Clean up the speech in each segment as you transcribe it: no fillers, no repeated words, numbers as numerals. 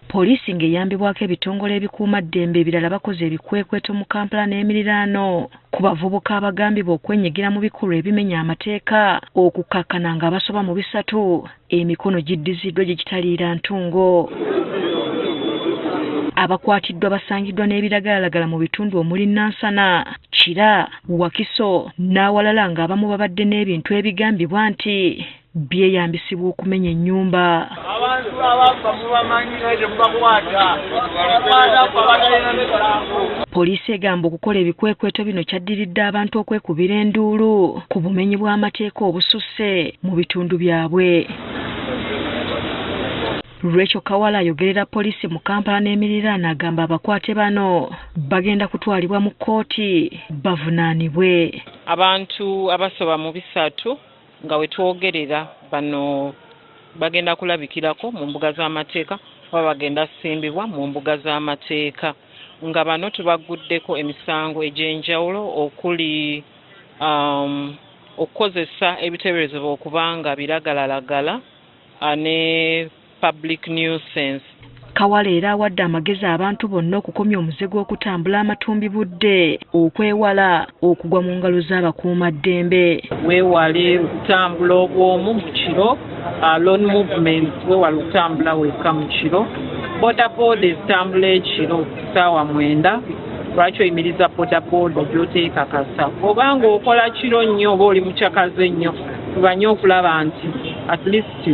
Poliisi ng'eyambibwako ebitongole ebikuumaddembe ebirala bakoze ebikwekweto mu Kampala n'emiriraano ku bavubuka abagambibwa okwenyigira mu bikolwa ebimenya amateeka okukkakkana nga basoba mu 3 emikono giddiziddwa gye kitaliira ntungo. Abakwatiddwa basangiddwa n'ebiragalalagala mu bitundu omuli Nansana, Kira, Wakiso n'awalala ng'abamu babadde n'ebintu ebigambibwa nti byeyambisibwa okumenya ennyumba. Abantu abafa mubamanyi nje mubakwata. Poliisi egamba okukola ebikwekweto bino kyaddiridde abantu okwekubira enduulu ku bumenyi bw'amateeka obususse mu bitundu byabwe. Rachel Kawala ayogerera poliisi mu Kampala n'emiriraano agamba abakwate bano bagenda kutwalibwa mu kkooti bavunaanibwe. Abantu abasoba mu 3 nga wetwogerera bano bagenda kulabikirako mu mbuga z'amateeka oba bagenda simbibwa mu mbuga z'amateeka nga bano tubaguddeko emisango egy'enjawulo okuli okukozesa ebiteeberezebwa okubanga biragalalagala ne public nuisance. Kawala era awadde amagezi abantu bonna okukomya omuze gw'okutambula amatumbi budde okwewala okugwa mu ngalo z'abakuumaddembe. Weewale okutambula obwomu mu kiro, lone movement weewale okutambula wekka mu kiro. Bodaboda ezitambula ekiro ssaawa 9 lwaki oyimiriza bodaboda gy'oteekakasa. Obanga okola kiro nnyo oba oli mukyakaze ennyo tubanye okulaba nti at least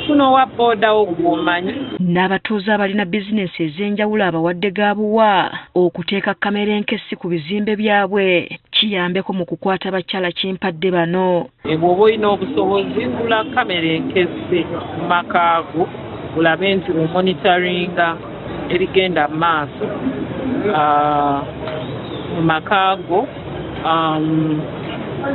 tunowa boda okumanyi. N'abatuuze abalina bizinensi ez'enjawulo abawadde gaabuwa okuteeka kamera enkessi ku bizimbe byabwe kiyambeko mu kukwata bakyala kimpadde bano. Bw'oba olina obusobozi gula kamera enkessi mu makaago olabe nti omonitoringa ebigenda mu maaso mu makaago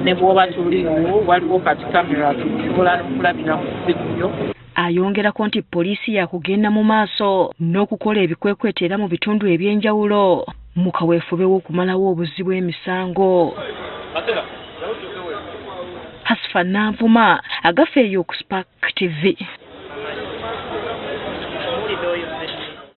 ne bw'oba tuliwo waliwo kati kamera tusobola n'okulabira mu ssibyo. Ayongerako nti poliisi yakugenda mu maaso n'okukola ebikwekweto era mu bitundu eby'enjawulo mu kaweefube w'okumalawo obuzi bw'emisango. Hasfa Nanvuma, Agafeeyo ku Spark TV.